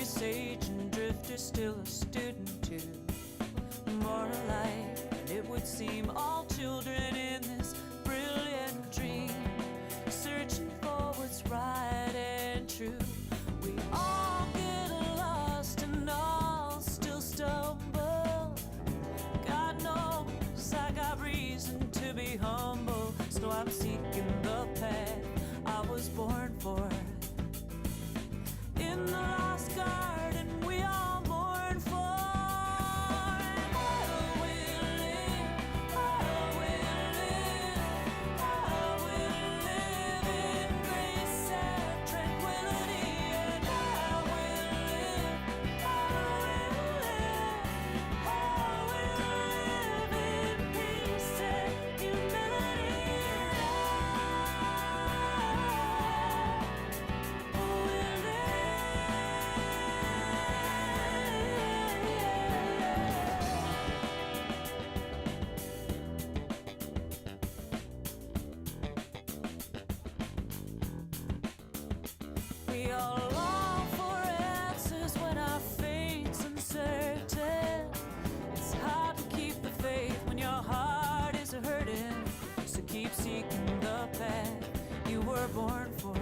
sage and drifter, still a student too. More alike, and it would seem all children in this brilliant dream, searching for what's right and true. We all get lost and all still stumble. God knows I got reason to be humble, so I'm seeking the path I was born for. In the lost garden we all mourn for. We all long for answers when our fate's uncertain. It's hard to keep the faith when your heart is hurting. So keep seeking the path you were born for.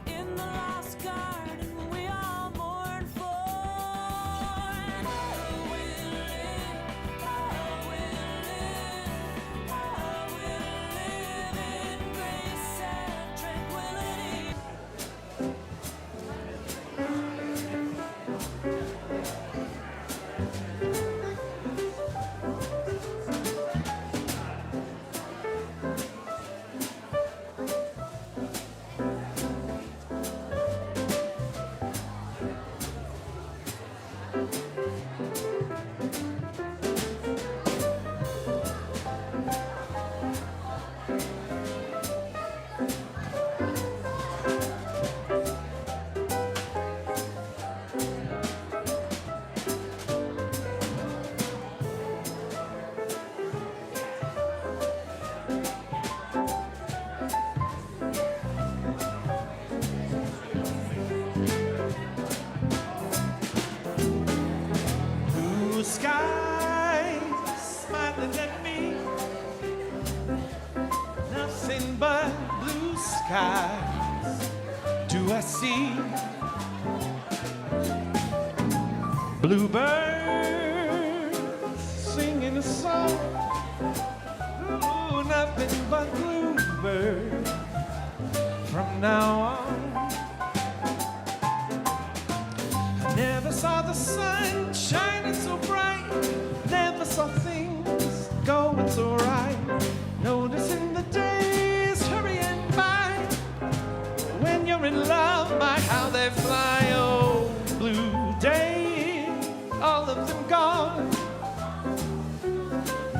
In the lost garden we all mourn for. skies do I see. Bluebirds singing a song. Ooh, nothing but bluebirds from now on. I never saw the sun shining so bright. Never saw things going so right. Noticing the days hurrying by. When you're in love, my how they fly. Oh, blue days, all of them gone.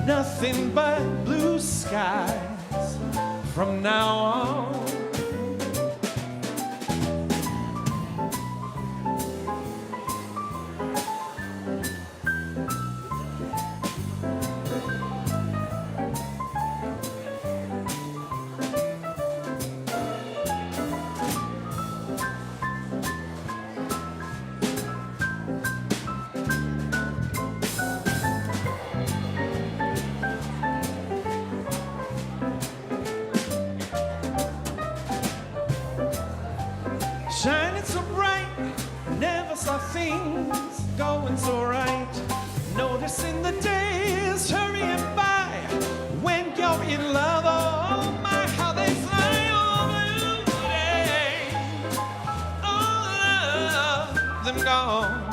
Nothing but blue skies from now on. Shining so bright, never saw things going so right. Noticing the days hurrying by. When you're in love, oh my, how they fly. Oh, blue days, all of them gone.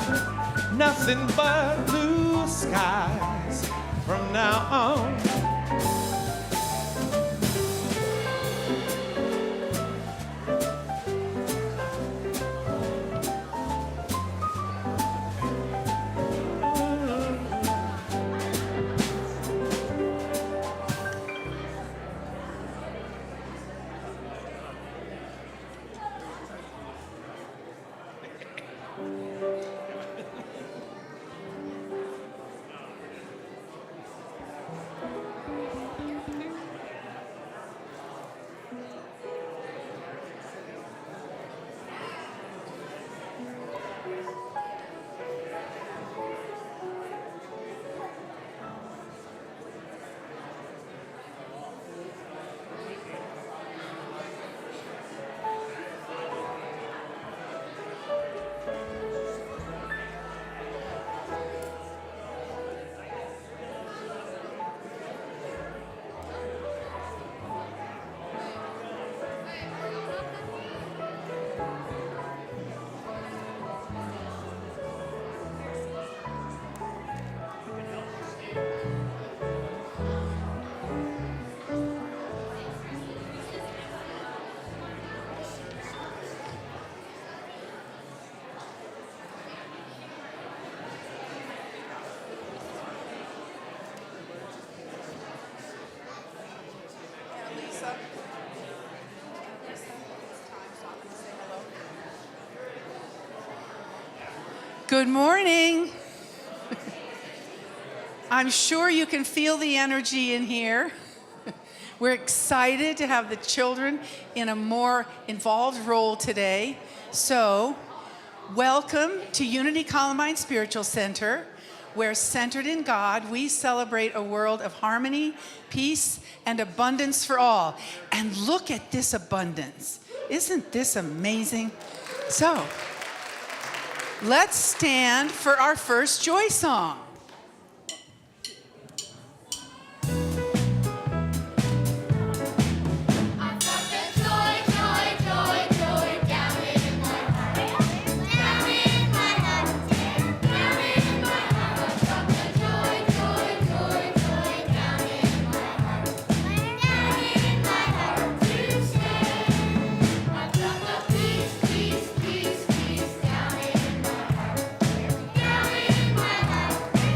Nothing but blue skies from now on. Good morning. I'm sure you can feel the energy in here. We're excited to have the children in a more involved role today. So, welcome to Unity Columbine Spiritual Center, where centered in God, we celebrate a world of harmony, peace, and abundance for all. And look at this abundance. Isn't this amazing? So, let's stand for our first joy song. Peace, peace, peace down in my heart.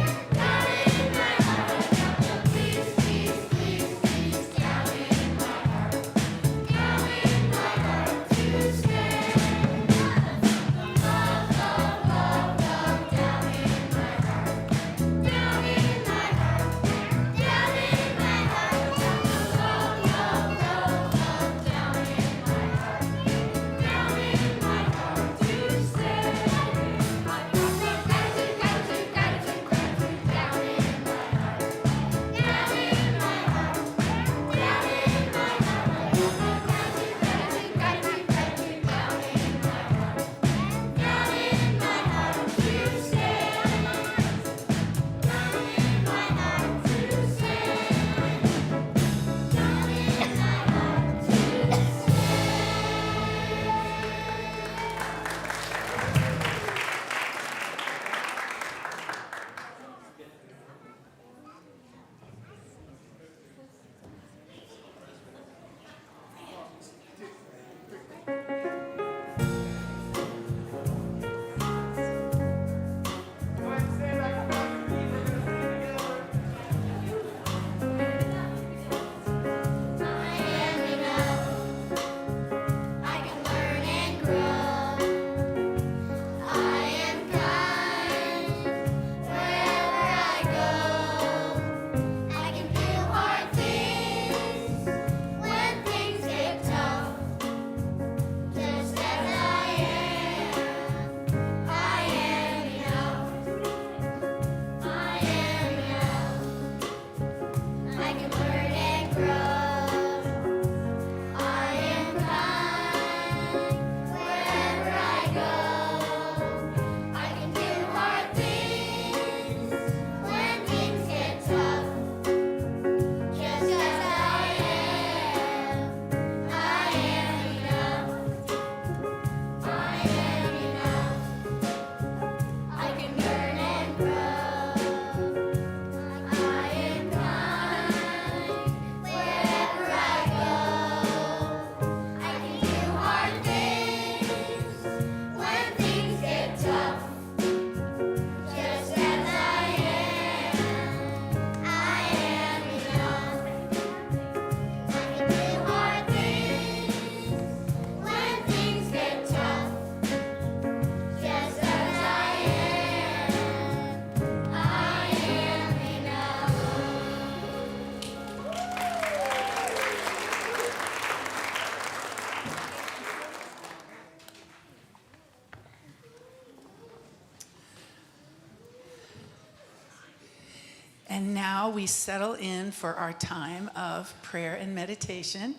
And now we settle in for our time of prayer and meditation,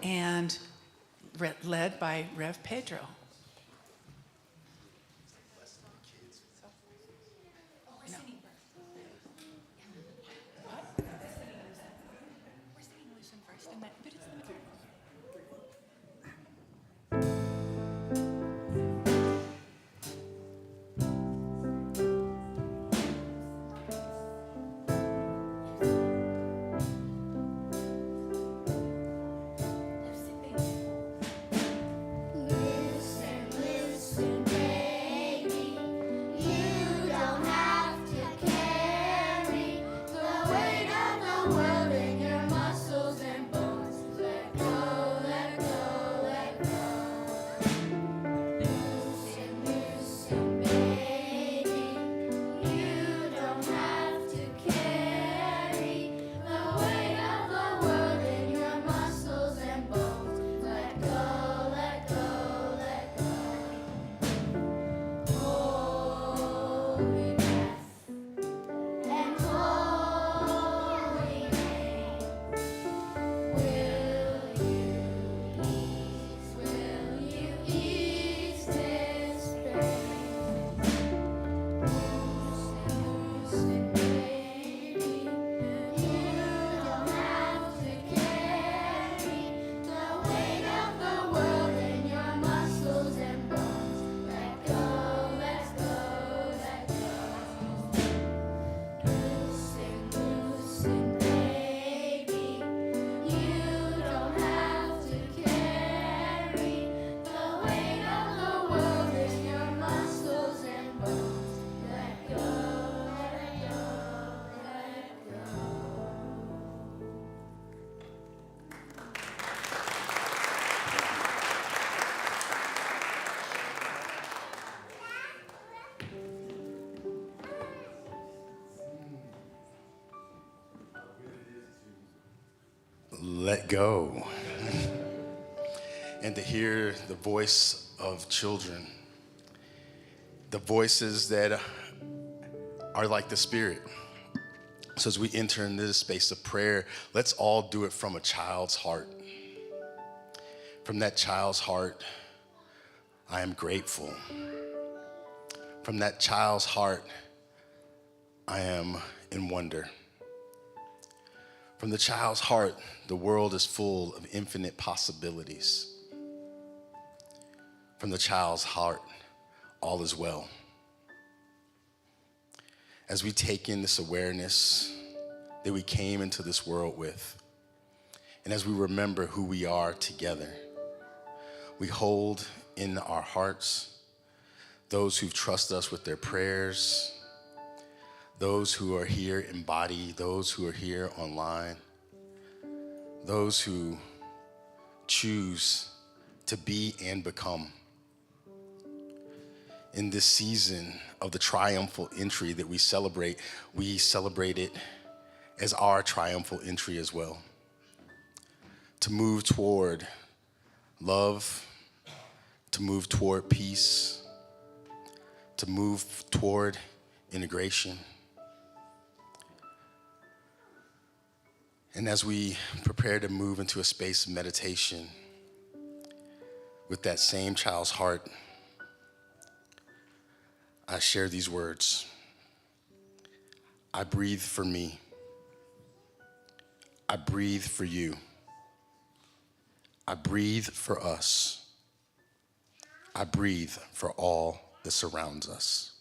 and led by Rev Pedro. Listen, listen, baby. You don't have to carry the weight of the world in your muscles and bones. Let go, let go, let go. Listen, listen, baby. You don't have to carry the weight of the world in your muscles and bones. Let go, let go, let go. Holy breath and holy name. Will you ease this pain? Loosen, baby. You don't have to carry the weight of the world in your muscles and bones. Let go, let go, let go. Loosen, loosen, baby. You don't have to carry the weight of the world in your muscles and bones. Let go, let go, let go. Let go. And to hear the voice of children, the voices that are like the Spirit. So as we enter into this space of prayer, let's all do it from a child's heart. From that child's heart, I am grateful. From that child's heart, I am in wonder. From the child's heart, the world is full of infinite possibilities. From the child's heart, all is well. As we take in this awareness that we came into this world with, and as we remember who we are together, we hold in our hearts those who've trusted us with their prayers, those who are here in body, those who are here online, those who choose to be and become. In this season of the triumphal entry that we celebrate it as our triumphal entry as well. To move toward love, to move toward peace, to move toward integration. And as we prepare to move into a space of meditation with that same child's heart, I share these words. I breathe for me. I breathe for you. I breathe for us. I breathe for all that surrounds us.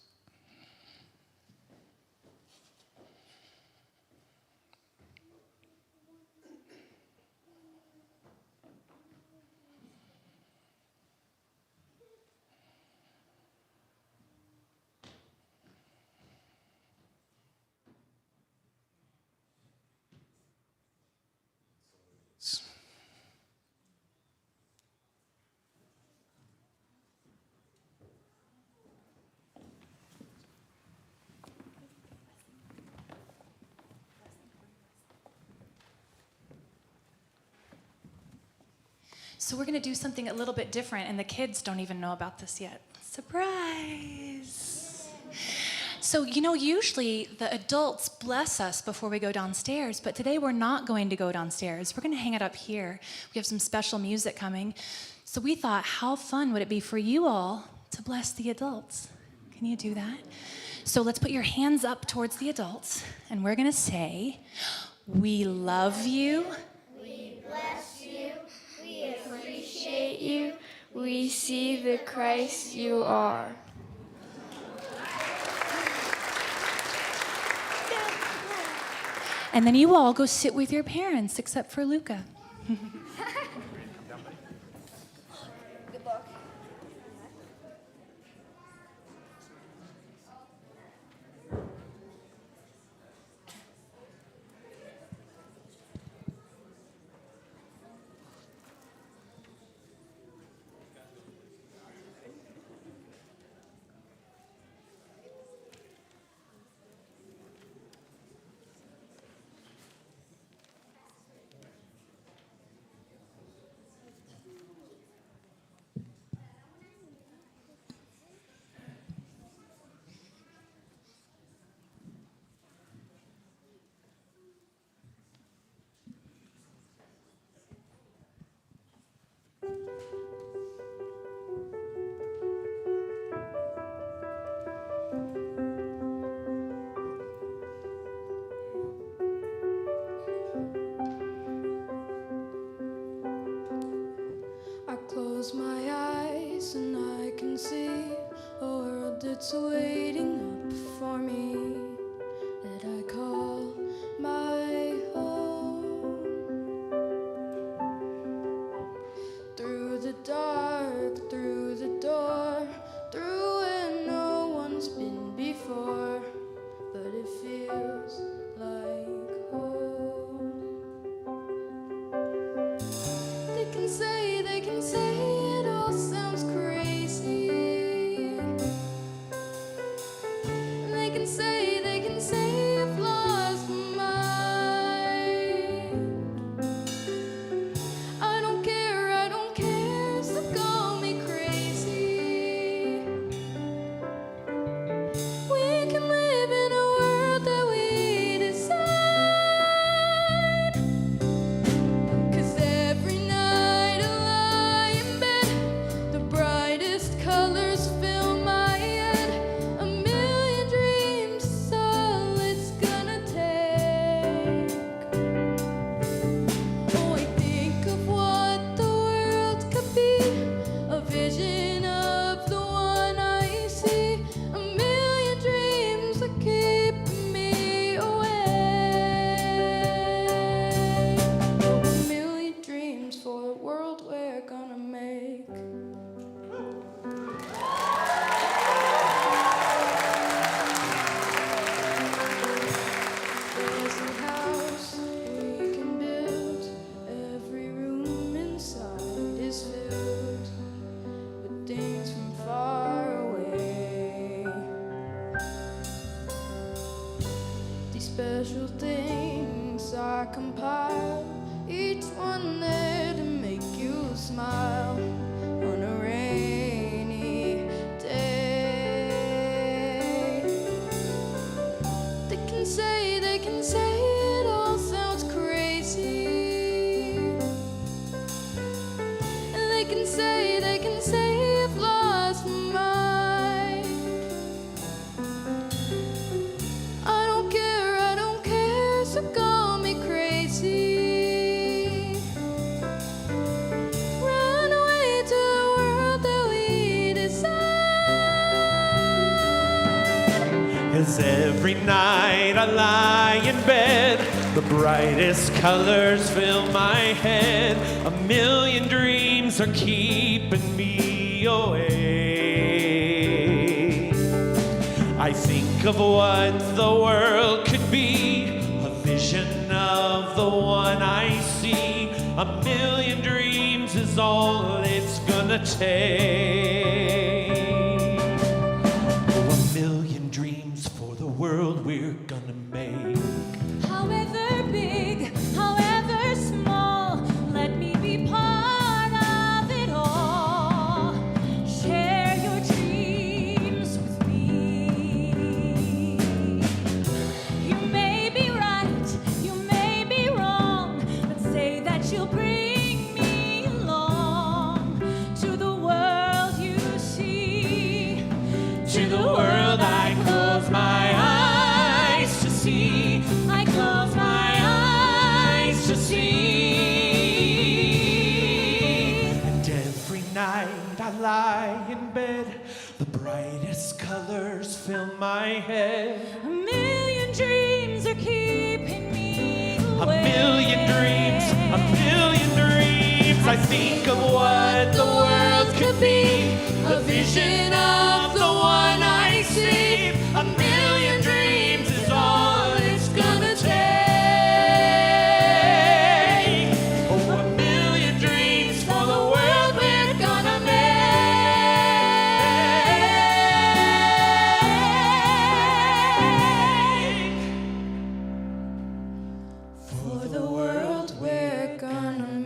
So we're going to do something a little bit different, and the kids don't even know about this yet. Surprise! So So, usually the adults bless us before we go downstairs, but today we're not going to go downstairs. We're going to hang it up here. We have some special music coming. So we thought, how fun would it be for you all to bless the adults? Can you do that? So let's put your hands up towards the adults, and we're going to say, we love you. We bless you. We appreciate you. We see the Christ you are. And then you all go sit with your parents, except for Luca. I close my eyes and I can see a world that's waiting up for me that I call my home. Through the dark, through the door, through where no one's been before, but it feels like home. They can say it all sounds crazy. They can say I've lost my mind. I don't care, so call me crazy. We can live in a world that we design. 'Cause every night I lie in bed, the brightest colors fill my head. A million dreams is all it's gonna take. Oh, I think of what the world could be, a vision of the one I see. A million dreams are keeping me awake. A million dreams for a world we're gonna make. There's a house we can build. Every room inside is filled with things from far away. These special things I compile, each one there to make you smile on a rainy day. They can say it all sounds crazy. And they can say I've lost my mind. I don't care, so call me crazy. Run away to a world that we design. 'Cause every night I lie in bed, the brightest colors fill my head. A million dreams are keeping me awake. I think of what the world could be, a vision of the one I see. A million dreams is all it's gonna take. Oh, a million dreams for the world we're gonna make. However big, however small, let me be part of it all. Share your dreams with me. head. A million dreams are keeping me A awake. million dreams, a million dreams. I think of what the world could be, a vision of the one I see. A million dreams is all it's gonna take. Oh, a million dreams for the world we're gonna make. For the world we're gonna make.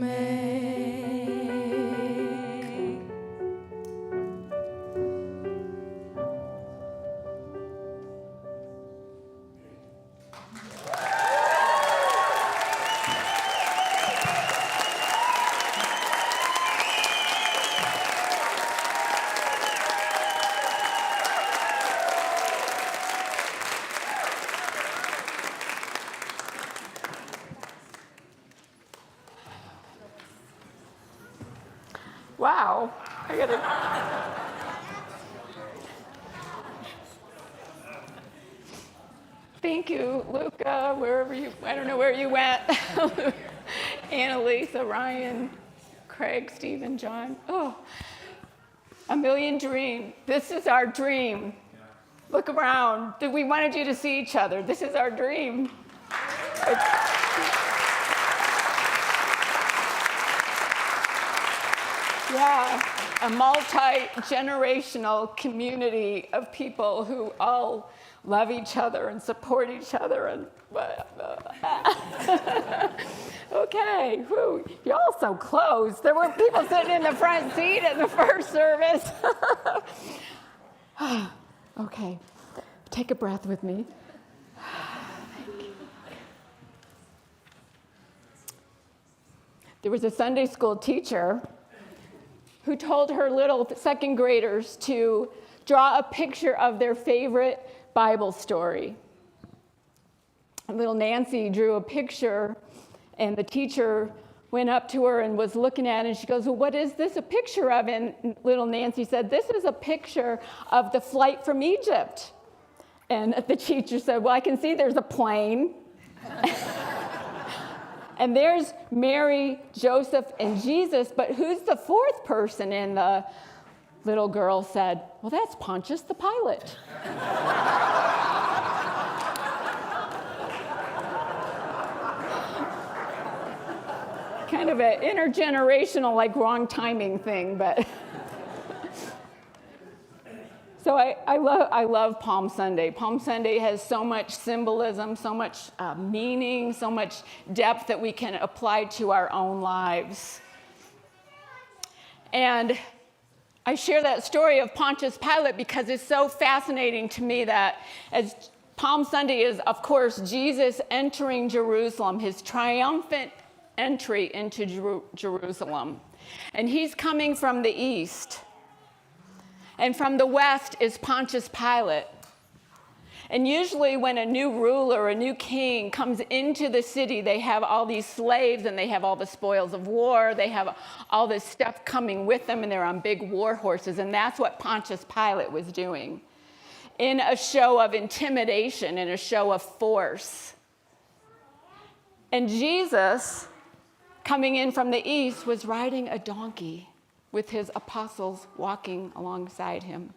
Wow. I gotta. Thank you, Luca, wherever you, I don't know where you went. Annalisa, Ryan, Craig, Stephen, John. Oh, a million dreams. This is our dream. Look around. We wanted you to see each other. This is our dream. Yeah, a multi-generational community of people who all love each other and support each other and okay, whew, you're all so close. There were people sitting in the front seat at the first service. Okay, take a breath with me. There was a Sunday school teacher who told her little second graders to draw a picture of their favorite Bible story. Little Nancy drew a picture, and the teacher went up to her and was looking at it, and she goes, well, what is this a picture of? And little Nancy said, this is a picture of the flight from Egypt. And the teacher said, well, I can see there's a plane. And there's Mary, Joseph, and Jesus, but who's the fourth person? And the little girl said, well, that's Pontius the Pilate. Kind of an intergenerational, like, wrong timing thing, but. So I love Palm Sunday. Palm Sunday has so much symbolism, so much meaning, so much depth that we can apply to our own lives. And I share that story of Pontius Pilate because it's so fascinating to me that as Palm Sunday is, of course, Jesus entering Jerusalem, his triumphant entry into Jerusalem. And he's coming from the east. And from the west is Pontius Pilate. And usually when a new ruler, a new king comes into the city, they have all these slaves and they have all the spoils of war. They have all this stuff coming with them and they're on big war horses. And that's what Pontius Pilate was doing in a show of intimidation, in a show of force. And Jesus, coming in from the east, was riding a donkey with his apostles walking alongside him.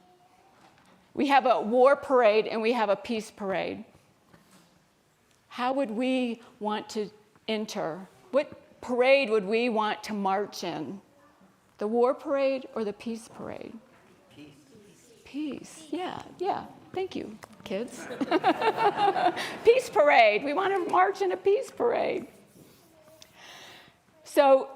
We have a war parade and we have a peace parade. How would we want to enter? What parade would we want to march in? The war parade or the peace parade? Peace. Peace, yeah. Thank you, kids. Peace parade. We want to march in a peace parade. So,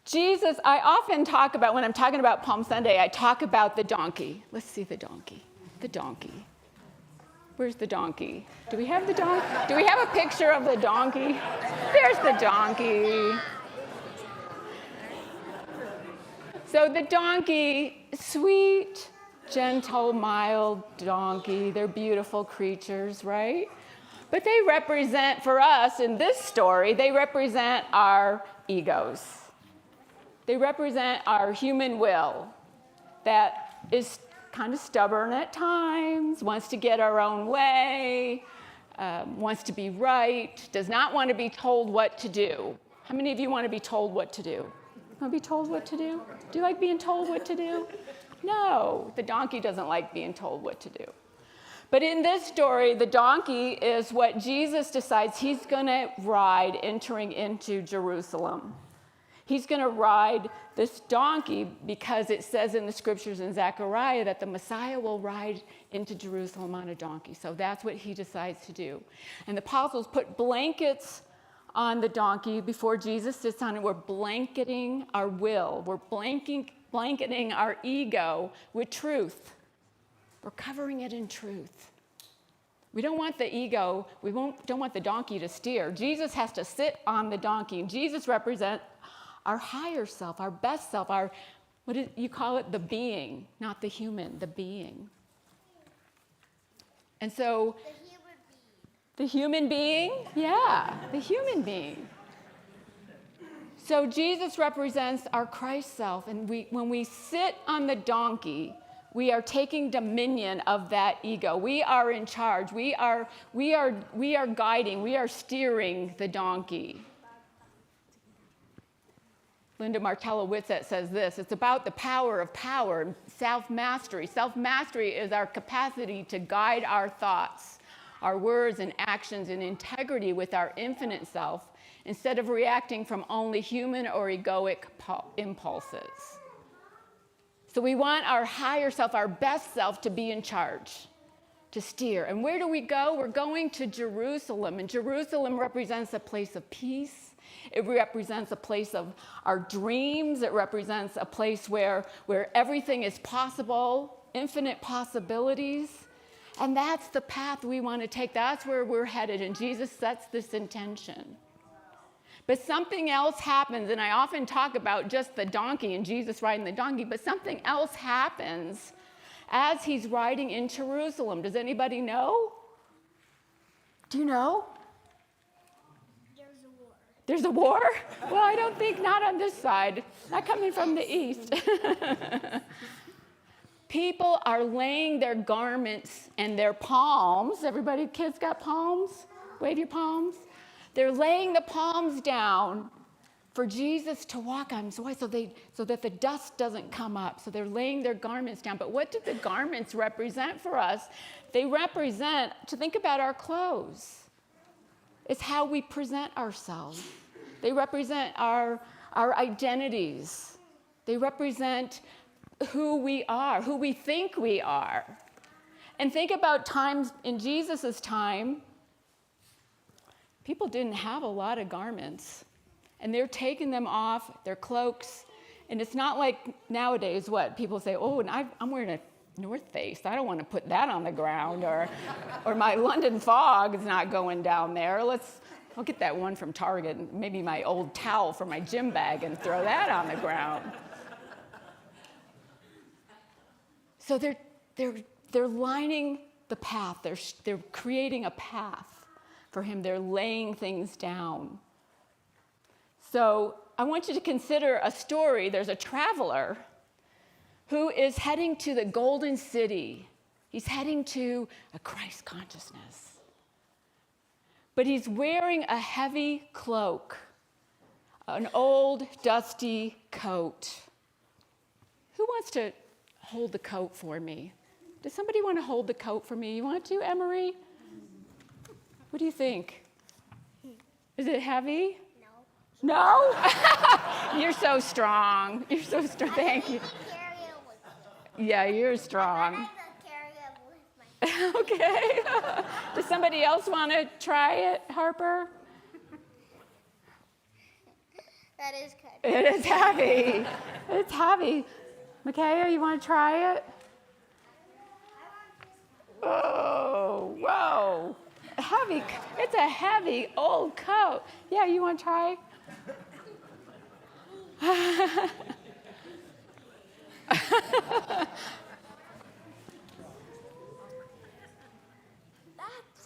Jesus, I often talk about, when I'm talking about Palm Sunday, I talk about the donkey. Let's see the donkey. The donkey. Where's the donkey? Do we have the donkey? Do we have a picture of the donkey? There's the donkey. So the donkey, sweet, gentle, mild donkey. They're beautiful creatures, right? But they represent, for us in this story, they represent our egos. They represent our human will that is kind of stubborn at times, wants to get our own way, wants to be right, does not want to be told what to do. How many of you want to be told what to do? Want to be told what to do? Do you like being told what to do? No, the donkey doesn't like being told what to do. But in this story, the donkey is what Jesus decides he's going to ride entering into Jerusalem. He's going to ride this donkey because it says in the scriptures in Zechariah that the Messiah will ride into Jerusalem on a donkey. So that's what he decides to do. And the apostles put blankets on the donkey before Jesus sits on it. We're blanketing our will. We're blanketing our ego with truth. We're covering it in truth. We don't want the ego, don't want the donkey to steer. Jesus has to sit on the donkey. And Jesus represents our higher self, our best self, what do you call it? The being, not the human, the being. And so, the human being? Yeah, the human being. So Jesus represents our Christ self, and when we sit on the donkey, we are taking dominion of that ego. We are in charge. We are guiding. We are steering the donkey. Linda Martella Whitsett says this: it's about the power of power and self-mastery. Self-mastery is our capacity to guide our thoughts, our words and actions in integrity with our infinite self, instead of reacting from only human or egoic impulses. So we want our higher self, our best self, to be in charge, to steer. And where do we go? We're going to Jerusalem. And Jerusalem represents a place of peace. It represents a place of our dreams. It represents a place where everything is possible, infinite possibilities. And that's the path we want to take. That's where we're headed. And Jesus sets this intention. But something else happens, and I often talk about just the donkey and Jesus riding the donkey, but something else happens as he's riding in Jerusalem. Does anybody know? Do you know? There's a war. There's a war? Well, I don't think, not on this side. Not coming from the east. People are laying their garments and their palms. Everybody, kids got palms? Wave your palms. They're laying the palms down for Jesus to walk on so that the dust doesn't come up. So they're laying their garments down. But what do the garments represent for us? They represent, to think about our clothes. It's how we present ourselves. They represent our identities. They represent who we are, who we think we are. And think about times in Jesus' time, people didn't have a lot of garments. And they're taking them off, their cloaks. And it's not like nowadays, what? People say, oh, and I'm wearing a North Face. I don't want to put that on the ground. Or my London Fog is not going down there. I'll get that one from Target, and maybe my old towel from my gym bag and throw that on the ground. So they're lining the path. They're creating a path for him. They're laying things down. So I want you to consider a story. There's a traveler who is heading to the Golden City. He's heading to a Christ consciousness. But he's wearing a heavy cloak, an old, dusty coat. Who wants to hold the coat for me? Does somebody want to hold the coat for me? You want to, Emery? What do you think? Is it heavy? No. No? You're so strong. You're so strong. Thank you. Yeah, you're strong. Okay. Does somebody else want to try it, Harper? That is good. It is heavy. It's heavy. Micaiah, you want to try it? Oh, whoa. Heavy. It's a heavy old coat. Yeah, you want to try? That's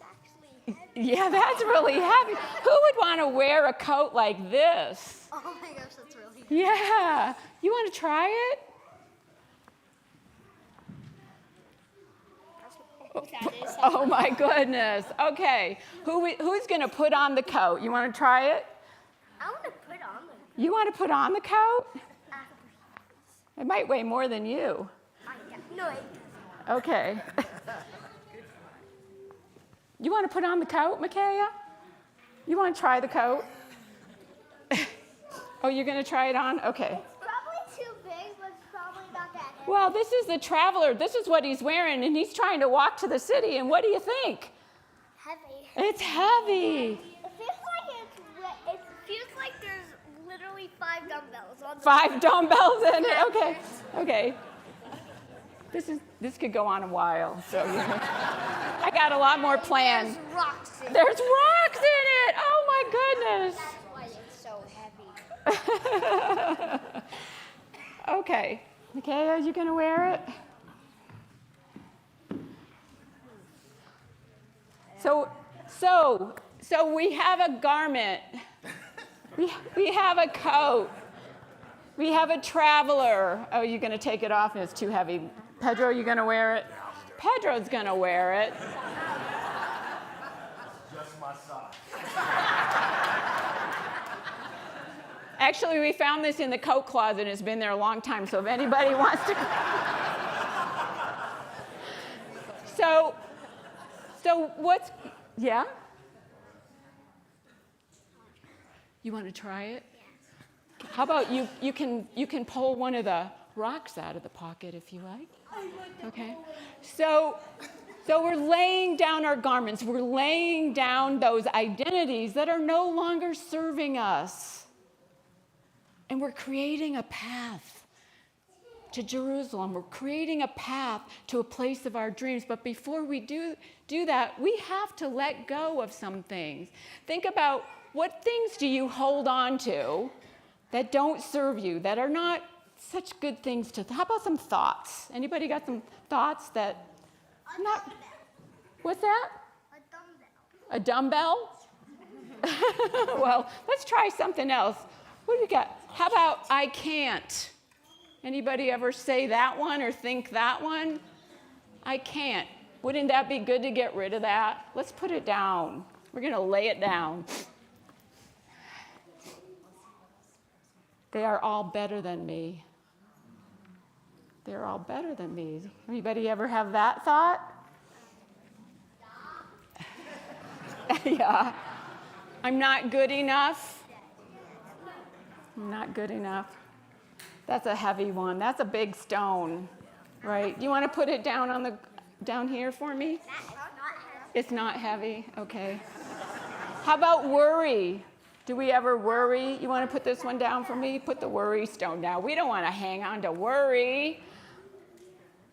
actually heavy. Yeah, that's really heavy. Who would want to wear a coat like this? Oh my gosh, that's really heavy. Yeah. You want to try it? That is Oh my goodness. Okay. Who's going to put on the coat? You want to try it? I want to put on the. You want to put on the coat? It might weigh more than you. No, it Okay. You want to put on the coat, Micaiah? You want to try the coat? Oh, you're going to try it on? Okay. probably too big, but it's probably not that heavy. Well, this is the traveler. This is what he's wearing, and he's trying to walk to the city. And what do you think? Heavy. It's heavy. It feels like there's literally 5 dumbbells on the 5 dumbbells in it. Okay. Okay. This could go on a while. So I got a lot more planned. There's rocks in it. There's rocks in it. Oh my goodness. That's why it's so heavy. Okay. Okay, are you going to wear it? So we have a garment. We have a coat. We have a traveler. Oh, you're going to take it off and it's too heavy. Pedro, you going to wear it? Pedro's going to wear it. Just my size. Actually, we found this in the coat closet and it's been there a long time, so if anybody wants to. So what's, yeah? You want to try it? How about you can pull one of the rocks out of the pocket if you like. Okay. So we're laying down our garments. We're laying down those identities that are no longer serving us. And we're creating a path to Jerusalem. We're creating a path to a place of our dreams. But before we do that, we have to let go of some things. Think about, what things do you hold on to that don't serve you, that are not such good things to. How about some thoughts? Anybody got some thoughts that not? What's that? A dumbbell. A dumbbell? Well, let's try something else. What do you got? How about I can't? Anybody ever say that one or think that one? I can't. Wouldn't that be good to get rid of that? Let's put it down. We're going to lay it down. They are all better than me. They're all better than me. Anybody ever have that thought? Yeah. I'm not good enough. I'm not good enough. That's a heavy one. That's a big stone, right? You want to put it down here for me? It's not heavy. Okay. How about worry? Do we ever worry? You want to put this one down for me? Put the worry stone down. We don't want to hang on to worry.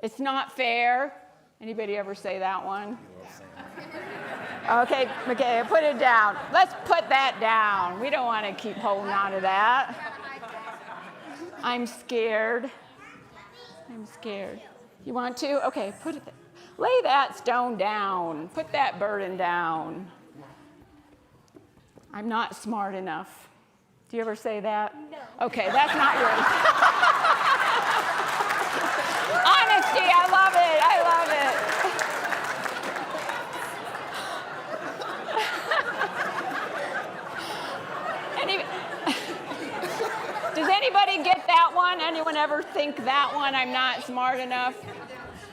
It's not fair. Anybody ever say that one? Okay, Micaiah, put it down. Let's put that down. We don't want to keep holding on to that. I'm scared. I'm scared. You want to? Okay, lay that stone down. Put that burden down. I'm not smart enough. Do you ever say that? No. Okay, that's not yours. Honesty, I love it. I love it. Does anybody get that one? Anyone ever think that one? I'm not smart enough.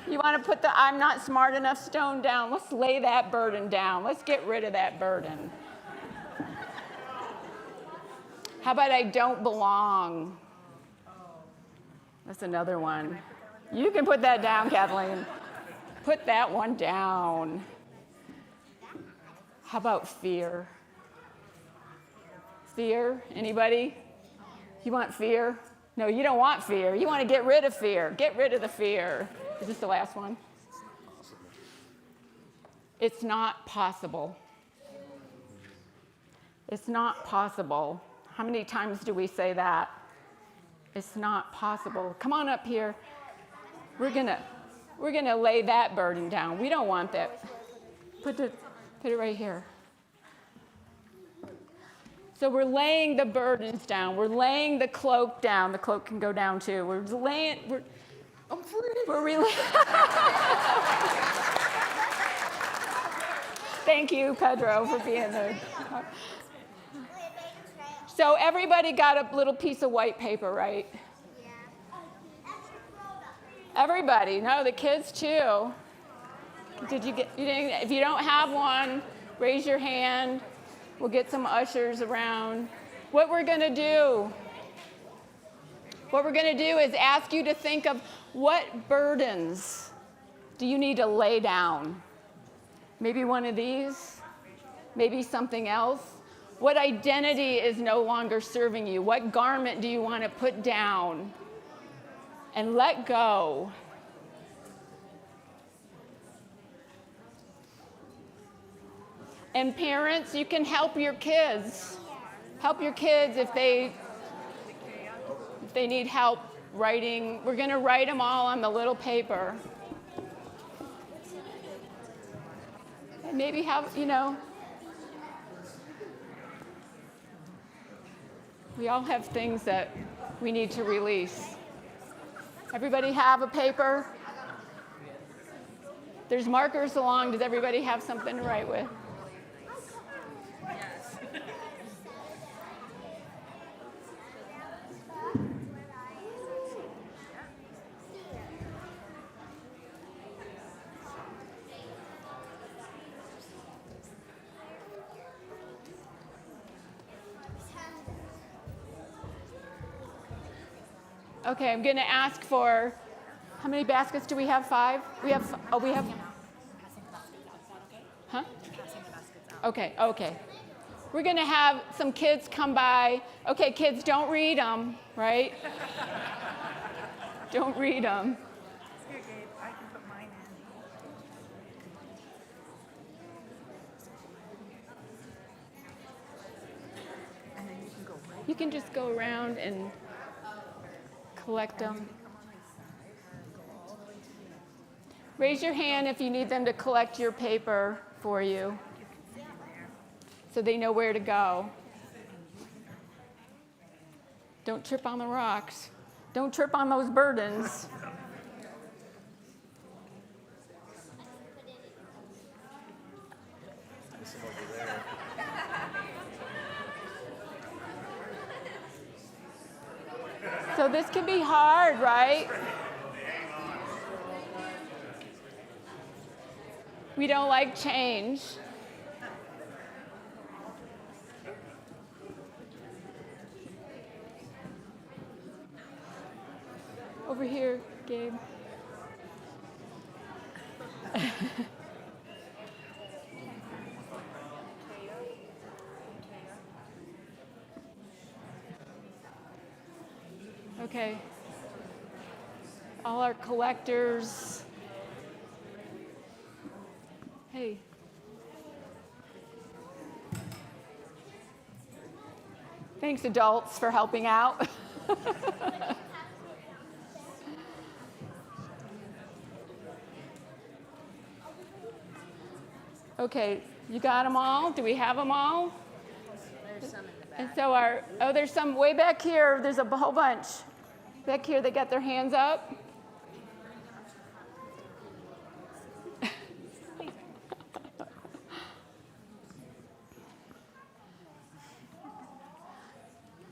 You want to put the I'm not smart enough stone down? Let's lay that burden down. Let's get rid of that burden. How about I don't belong? That's another one. You can put that down, Kathleen. Put that one down. How about fear? Fear? Anybody? You want fear? No, you don't want fear. You want to get rid of fear. Get rid of the fear. Is this the last one? It's not possible. It's not possible. How many times do we say that? It's not possible. Come on up here. We're gonna lay that burden down. We don't want that. Put it right here. So we're laying the burdens down. We're laying the cloak down. The cloak can go down too. I'm free. Thank you, Pedro, for being there. So everybody got a little piece of white paper, right? Everybody. No, the kids too. Did you get? You didn't, if you don't have one, raise your hand. We'll get some ushers around. What we're going to do is ask you to think of what burdens do you need to lay down? Maybe one of these, maybe something else. What identity is no longer serving you? What garment do you want to put down and let go? And parents, you can help your kids. Help your kids if they need help writing. We're going to write them all on the little paper. And maybe have, we all have things that we need to release. Everybody have a paper? There's markers along. Does everybody have something to write with? Okay, I'm going to ask for, how many baskets do we have? 5? We have, huh? Okay. We're going to have some kids come by. Okay, kids, don't read them, right? Don't read them. Here, Gabe, I can put mine in. And then you can go right. You can just go around and collect them. Raise your hand if you need them to collect your paper for you so they know where to go. Don't trip on the rocks. Don't trip on those burdens. So this can be hard, right? We don't like change. Over here, Gabe. Okay. All our collectors. Hey. Thanks, adults, for helping out. Okay, you got them all? Do we have them all? There's some in the back. And so there's some way back here. There's a whole bunch. Back here, they got their hands up.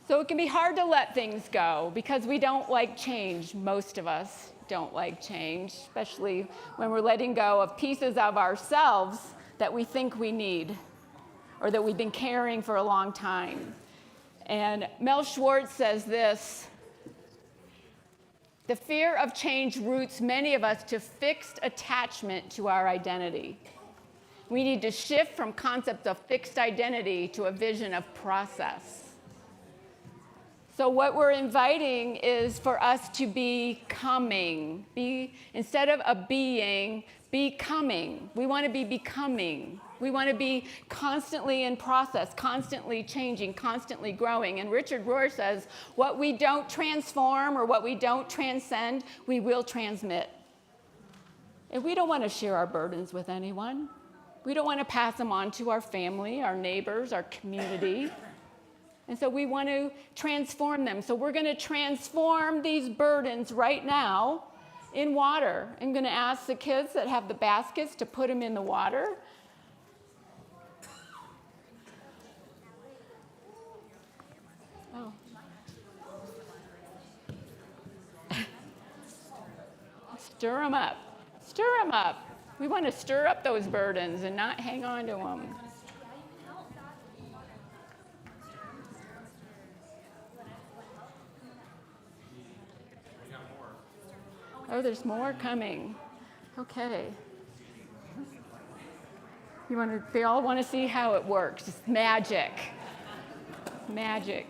So it can be hard to let things go because we don't like change. Most of us don't like change, especially when we're letting go of pieces of ourselves that we think we need or that we've been carrying for a long time. And Mel Schwartz says this: the fear of change roots many of us to fixed attachment to our identity. We need to shift from concepts of fixed identity to a vision of process. So what we're inviting is for us to be coming. Instead of a being, becoming. We want to be becoming. We want to be constantly in process, constantly changing, constantly growing. And Richard Rohr says, what we don't transform or what we don't transcend, we will transmit. And we don't want to share our burdens with anyone. We don't want to pass them on to our family, our neighbors, our community. And so we want to transform them. So we're going to transform these burdens right now in water. I'm going to ask the kids that have the baskets to put them in the water. Stir them up. Stir them up. We want to stir up those burdens and not hang on to them. Oh, there's more coming. Okay. They all want to see how it works. It's magic. Magic.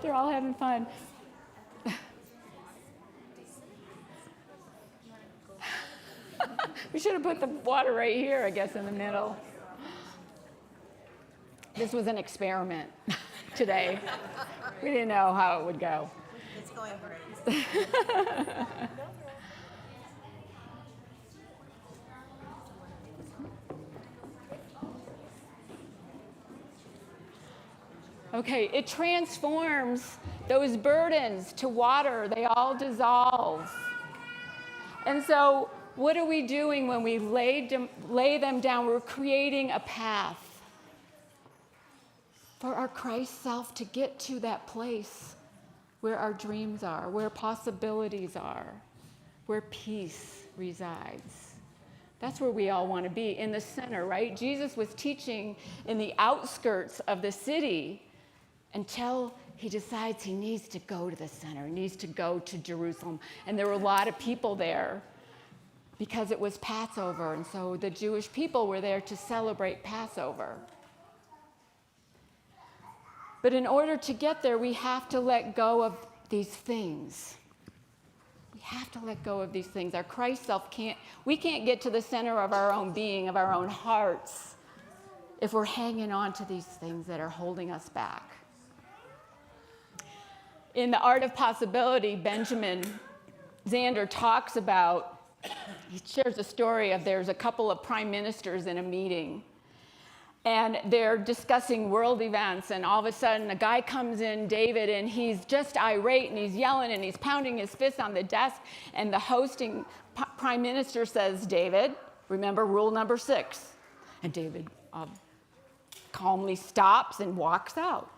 They're all having fun. We should have put the water right here, I guess, in the middle. This was an experiment today. We didn't know how it would go. It's going great. Okay, it transforms those burdens to water. They all dissolve. And so what are we doing when we lay them down? We're creating a path for our Christ self to get to that place where our dreams are, where possibilities are, where peace resides. That's where we all want to be, in the center, right? Jesus was teaching in the outskirts of the city until he decides he needs to go to the center, he needs to go to Jerusalem. And there were a lot of people there because it was Passover, and so the Jewish people were there to celebrate Passover. But in order to get there, we have to let go of these things. We have to let go of these things. Our Christ self we can't get to the center of our own being, of our own hearts, if we're hanging on to these things that are holding us back. In The Art of Possibility, Benjamin Zander talks about, he shares a story of there's a couple of prime ministers in a meeting, and they're discussing world events, and all of a sudden a guy comes in, David, and he's just irate, and he's yelling, and he's pounding his fist on the desk, and the hosting prime minister says, David, remember rule number 6. And David calmly stops and walks out.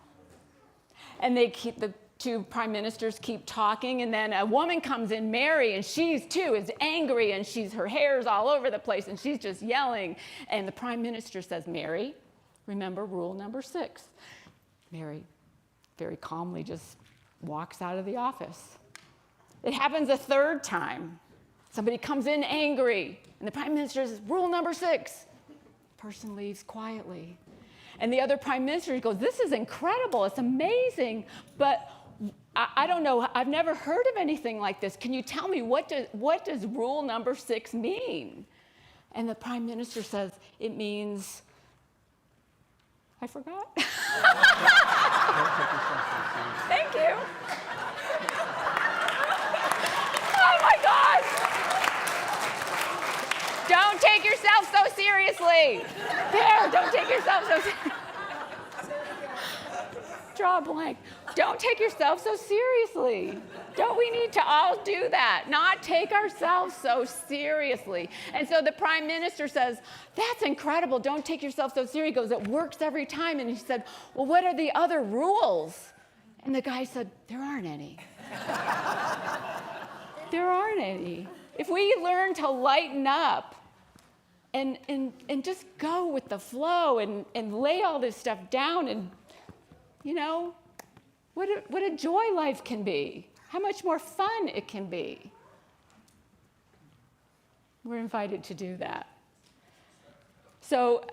And the two prime ministers keep talking, and then a woman comes in, Mary, and she too is angry, and her hair's all over the place, and she's just yelling. And the prime minister says, Mary, remember rule number 6. Mary very calmly just walks out of the office. It happens a third time. Somebody comes in angry, and the prime minister says, rule number 6. The person leaves quietly. And the other prime minister goes, this is incredible, it's amazing, but I don't know, I've never heard of anything like this. Can you tell me what does rule number 6 mean? And the prime minister says, it means, I forgot. Thank you. Oh my gosh. Don't take yourself so seriously. There, don't take yourself so seriously. Draw a blank. Don't take yourself so seriously. Don't we need to all do that? Not take ourselves so seriously. And so the prime minister says, that's incredible. Don't take yourself so seriously. He goes, it works every time. And he said, well, what are the other rules? And the guy said, there aren't any. There aren't any. If we learn to lighten up and just go with the flow and lay all this stuff down, and you know, what a joy life can be, how much more fun it can be. We're invited to do that. So,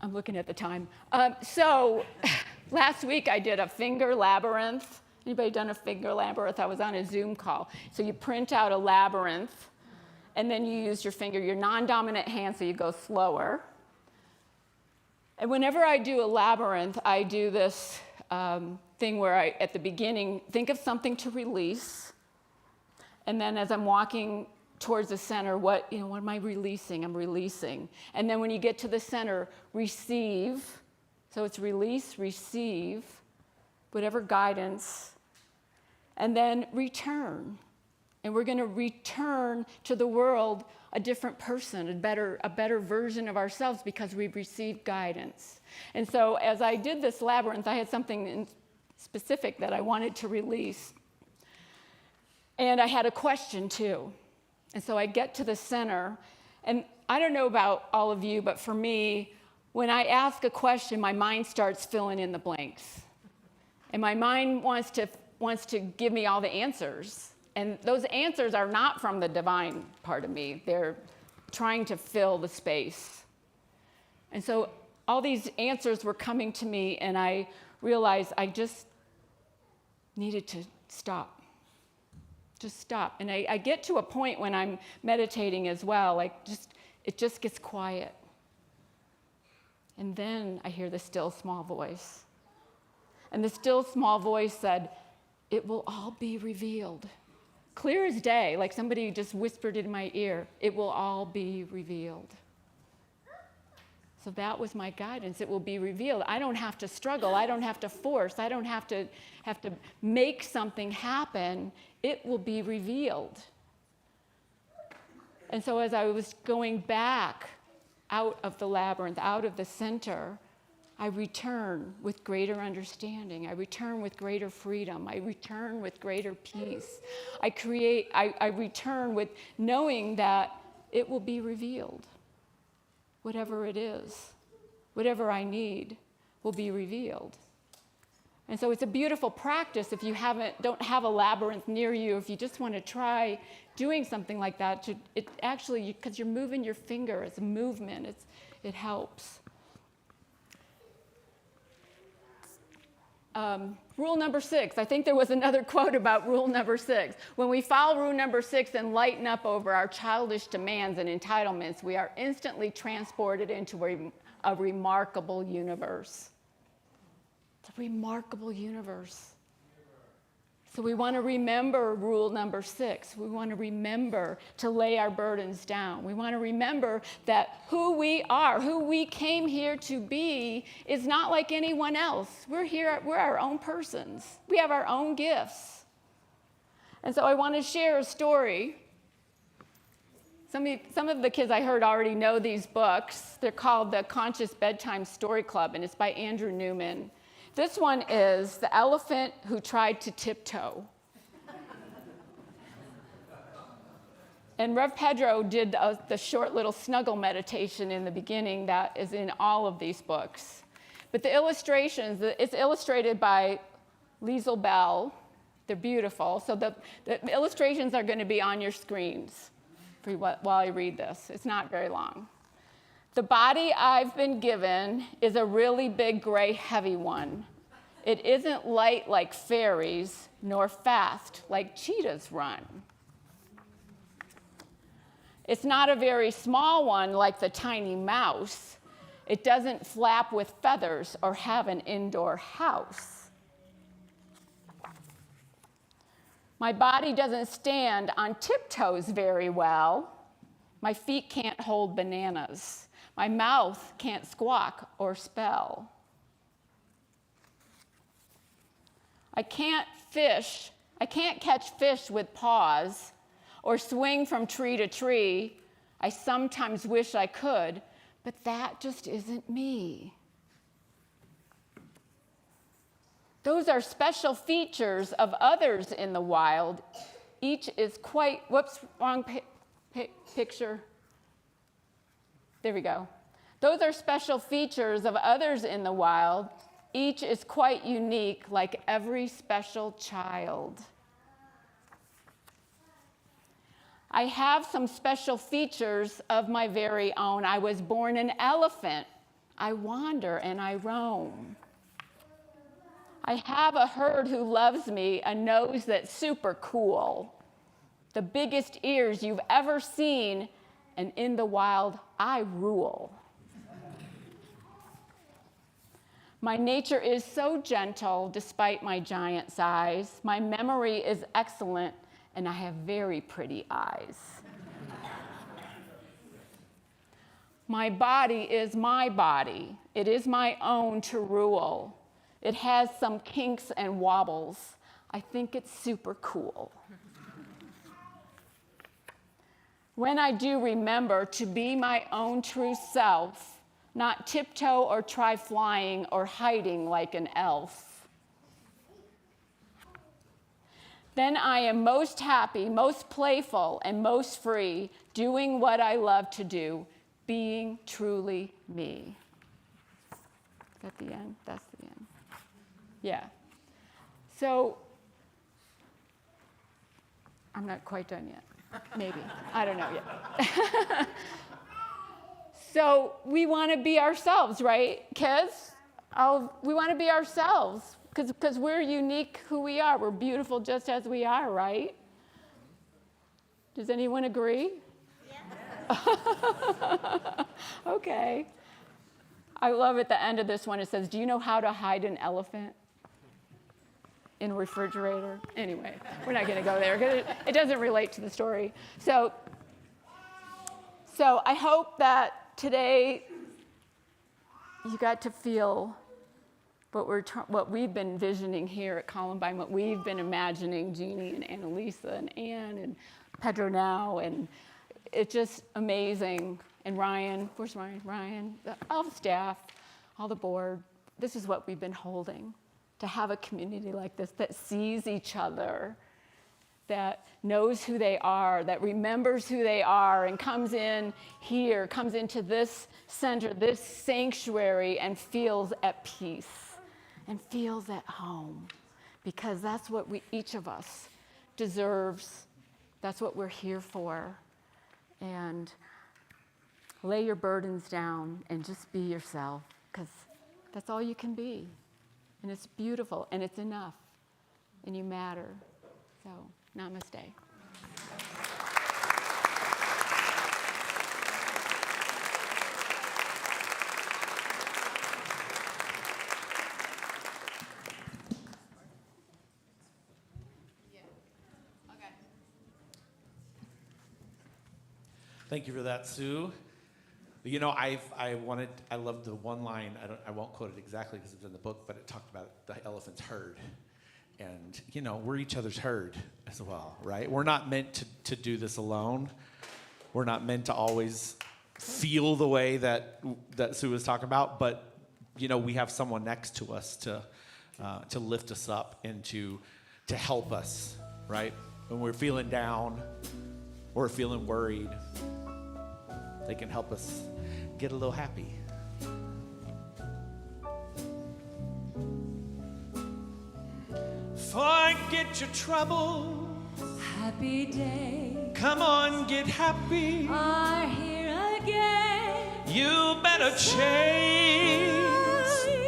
I'm looking at the time. So, last week I did a finger labyrinth. Anybody done a finger labyrinth? I was on a Zoom call. So you print out a labyrinth, and then you use your finger, your non-dominant hand, so you go slower. And whenever I do a labyrinth, I do this thing where I, at the beginning, think of something to release. And then as I'm walking towards the center, what am I releasing? I'm releasing. And then when you get to the center, receive. So it's release, receive, whatever guidance. And then return. And we're going to return to the world a different person, a better version of ourselves because we've received guidance. And so as I did this labyrinth, I had something in specific that I wanted to release. And I had a question too. And so I get to the center, and I don't know about all of you, but for me, when I ask a question, my mind starts filling in the blanks. And my mind wants to give me all the answers. And those answers are not from the divine part of me. They're trying to fill the space. And so all these answers were coming to me, and I realized I just needed to stop. Just stop. And I get to a point when I'm meditating as well, it just gets quiet. And then I hear the still small voice. And the still small voice said, "It will all be revealed." Clear as day, like somebody just whispered in my ear, "It will all be revealed." So that was my guidance. It will be revealed. I don't have to struggle. I don't have to force. I don't have to make something happen. It will be revealed. And so as I was going back out of the labyrinth, out of the center, I return with greater understanding. I return with greater freedom. I return with greater peace. I return with knowing that it will be revealed. Whatever it is, whatever I need will be revealed. And so it's a beautiful practice if you don't have a labyrinth near you, if you just want to try doing something like that. It actually, because you're moving your finger, it's a movement, it helps. Rule number 6. I think there was another quote about rule number 6. When we follow rule number 6 and lighten up over our childish demands and entitlements, we are instantly transported into a remarkable universe. It's a remarkable universe. So we want to remember rule number 6. We want to remember to lay our burdens down. We want to remember that who we are, who we came here to be, is not like anyone else. We're our own persons. We have our own gifts. And so I want to share a story. Some of the kids I heard already know these books. They're called the Conscious Bedtime Story Club, and it's by Andrew Newman. This one is The Elephant Who Tried to Tiptoe. And Rev Pedro did the short little snuggle meditation in the beginning that is in all of these books. But the illustrations, it's illustrated by Liesl Bell. They're beautiful. So the illustrations are going to be on your screens while I read this. It's not very long. The body I've been given is a really big, gray, heavy one. It isn't light like fairies, nor fast like cheetahs run. It's not a very small one like the tiny mouse. It doesn't flap with feathers or have an indoor house. My body doesn't stand on tiptoes very well. My feet can't hold bananas. My mouth can't squawk or spell. I can't catch fish with paws or swing from tree to tree. I sometimes wish I could, but that just isn't me. Those are special features of others in the wild. Each is quite, wrong picture. There we go. Those are special features of others in the wild. Each is quite unique, like every special child. I have some special features of my very own. I was born an elephant. I wander and I roam. I have a herd who loves me, a nose that's super cool, the biggest ears you've ever seen, and in the wild, I rule. My nature is so gentle despite my giant size. My memory is excellent, and I have very pretty eyes. My body is my body. It is my own to rule. It has some kinks and wobbles. I think it's super cool. When I do remember to be my own true self, not tiptoe or try flying or hiding like an elf. Then I am most happy, most playful, and most free, doing what I love to do, being truly me. Is that the end? That's the end. Yeah. So, I'm not quite done yet. Maybe. I don't know yet. So we want to be ourselves, right, kids? We want to be ourselves because we're unique who we are. We're beautiful just as we are, right? Does anyone agree? Yeah. Okay. I love at the end of this one, it says, do you know how to hide an elephant in a refrigerator? Anyway, we're not going to go there because it doesn't relate to the story. So I hope that today you got to feel what we've been visioning here at Columbine, what we've been imagining, Jeannie and Annalisa and Ann and Pedro now, and it's just amazing. And Ryan, where's Ryan? Ryan, all the staff, all the board, this is what we've been holding, to have a community like this that sees each other, that knows who they are, that remembers who they are, and comes in here, comes into this center, this sanctuary, and feels at peace and feels at home, because that's what each of us deserves. That's what we're here for. And lay your burdens down and just be yourself, because that's all you can be. And it's beautiful, and it's enough, and you matter. So, namaste. Thank you for that, Sue. You know, I love the one line. I won't quote it exactly because it's in the book, but it talked about the elephant's herd, and you know, we're each other's herd as well, right? We're not meant to do this alone. We're not meant to always feel the way that Sue was talking about, but you know, we have someone next to us to lift us up and to help us, right? When we're feeling down or feeling worried, they can help us get a little happy. Forget your troubles. Happy days Come on, get happy. are here again. You better chase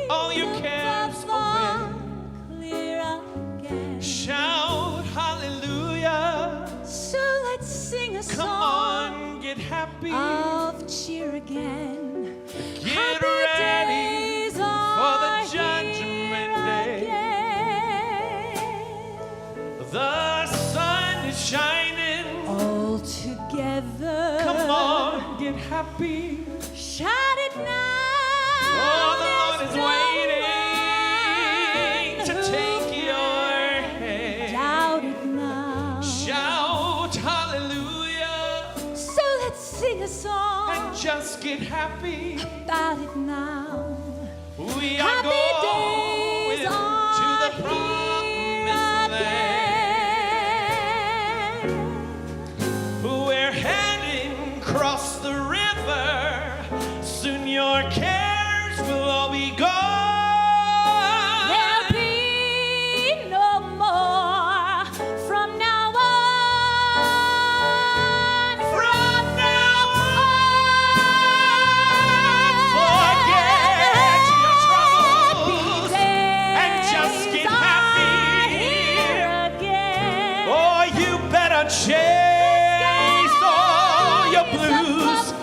all your cares away. Clear again. Shout hallelujah. So let's sing a Come song on, get happy. of cheer again. Get Happy ready days for are the judgment here day. again. The sun is shining. All together. Come on, get happy. Shout it now. Oh, the Lord is There's no waiting one to who take your can hand. doubt it now. Shout hallelujah So let's sing a song and just get happy. about it now. We are Happy going days to are the promised land. We're heading across the river. Soon your cares will all be gone. There'll be no more from now on. From now on, forget your troubles and just get happy. Again. Oh, you better chase all your blues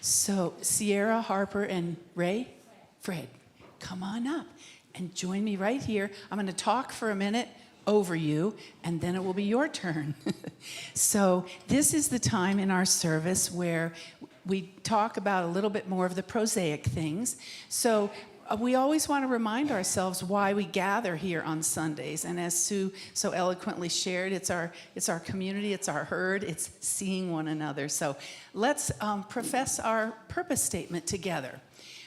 So Sierra, Harper, and Fred, come on up and join me right here. I'm going to talk for a minute over you, and then it will be your turn. So this is the time in our service where we talk about a little bit more of the prosaic things. So we always want to remind ourselves why we gather here on Sundays. And as Sue so eloquently shared, it's our community, it's our herd, it's seeing one another. So let's profess our purpose statement together.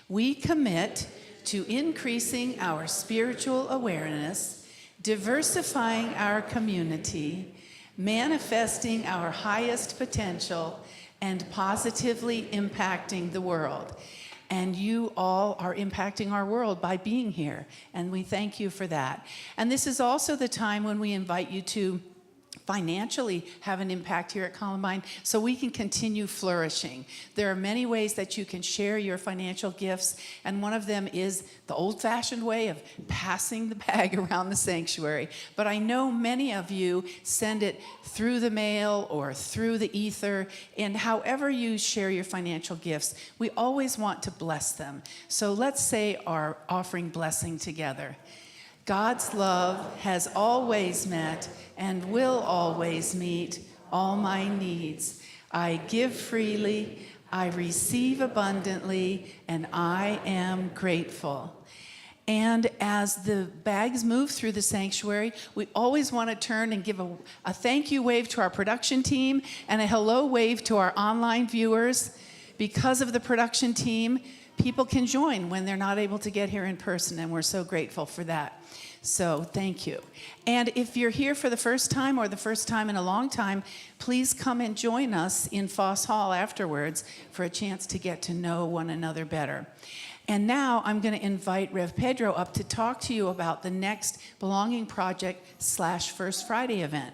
We commit to increasing our spiritual awareness, diversifying our community, manifesting our highest potential, and positively impacting the world. And you all are impacting our world by being here, and we thank you for that. And this is also the time when we invite you to financially have an impact here at Columbine so we can continue flourishing. There are many ways that you can share your financial gifts, and one of them is the old-fashioned way of passing the bag around the sanctuary. But I know many of you send it through the mail or through the ether, and however you share your financial gifts, we always want to bless them. So let's say our offering blessing together. God's love has always met and will always meet all my needs. I give freely, I receive abundantly, and I am grateful. And as the bags move through the sanctuary, we always want to turn and give a thank you wave to our production team and a hello wave to our online viewers. Because of the production team, people can join when they're not able to get here in person, and we're so grateful for that. So thank you. And if you're here for the first time or the first time in a long time, please come and join us in Foss Hall afterwards for a chance to get to know one another better. And now I'm going to invite Rev Pedro up to talk to you about the next Belonging Project / First Friday event.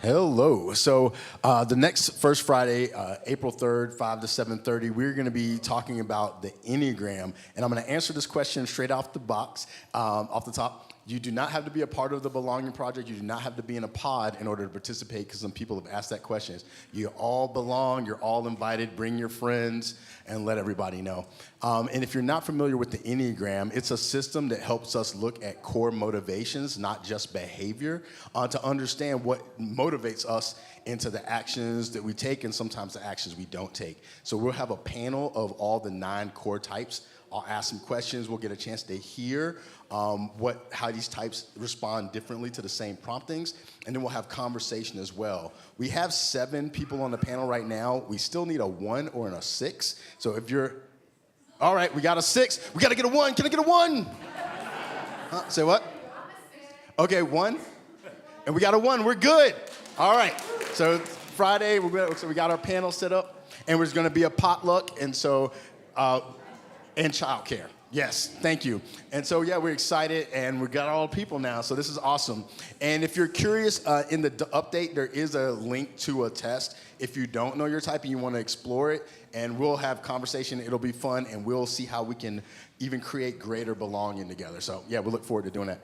Hello. So the next First Friday, April 3rd, 5 to 7:30, we're going to be talking about the Enneagram. And I'm going to answer this question straight off the box, off the top. You do not have to be a part of the Belonging Project. You do not have to be in a pod in order to participate, because some people have asked that question. You all belong. You're all invited. Bring your friends and let everybody know. And if you're not familiar with the Enneagram, it's a system that helps us look at core motivations, not just behavior, to understand what motivates us into the actions that we take and sometimes the actions we don't take. So we'll have a panel of all the 9 core types. I'll ask some questions. We'll get a chance to hear how these types respond differently to the same promptings, and then we'll have conversation as well. We have 7 people on the panel right now. We still need a 1 or a 6. So if you're, all right, we got a 6. We got to get a 1. Can I get a 1? Say what? Okay, 1. And we got a 1. We're good. All right. So Friday, so we got our panel set up, and there's going to be a potluck, and so. And childcare. Yes, thank you. And so, yeah, we're excited, and we got all the people now, so this is awesome. And if you're curious, in the update, there is a link to a test. If you don't know your type and you want to explore it, and we'll have conversation, it'll be fun, and we'll see how we can even create greater belonging together. So, yeah, we look forward to doing that.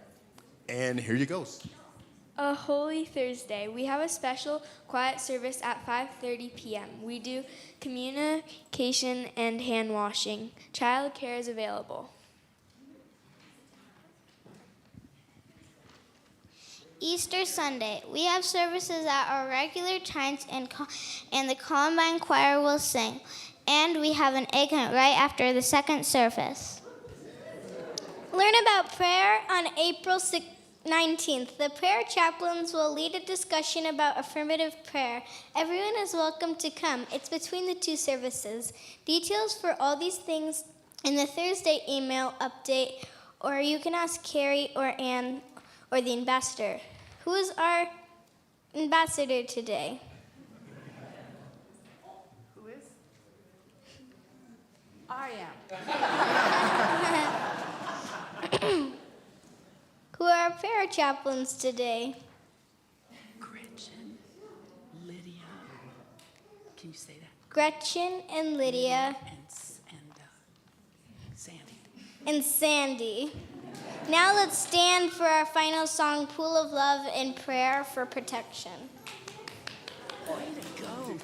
And here you go. A Holy Thursday. We have a special quiet service at 5:30 p.m. We do communication and hand washing. Child care is available. Easter Sunday. We have services at our regular times, and the Columbine Choir will sing. And we have an egg hunt right after the second service. Learn about prayer on April 19th. The prayer chaplains will lead a discussion about affirmative prayer. Everyone is welcome to come. It's between the 2 services. Details for all these things in the Thursday email update, or you can ask Carrie or Ann or the ambassador. Who is our ambassador today? Who is? I am. Who are our prayer chaplains today? Gretchen, Lydia. Can you say that? Gretchen and Lydia And Sandy. and Sandy. Now let's stand for our final song, Pool of Love and Prayer for Protection. Way to go.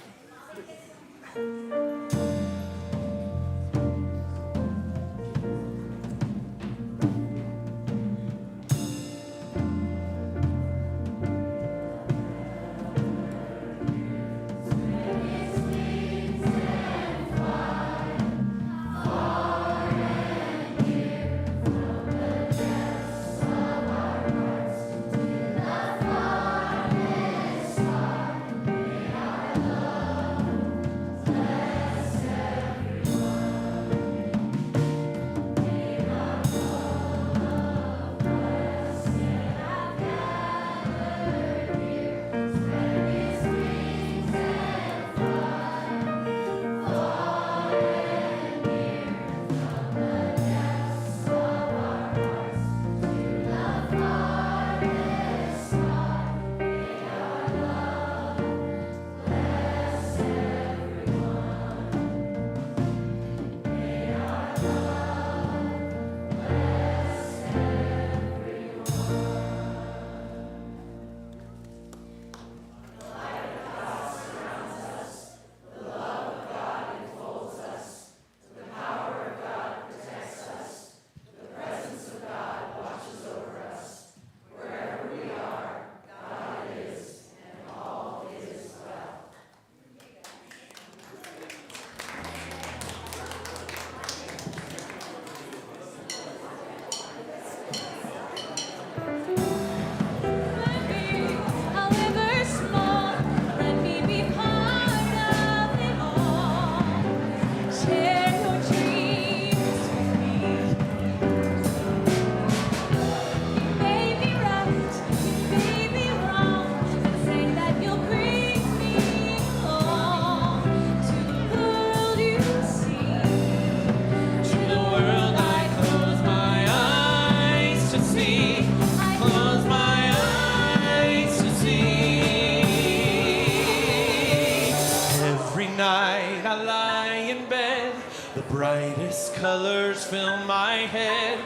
colors fill my head.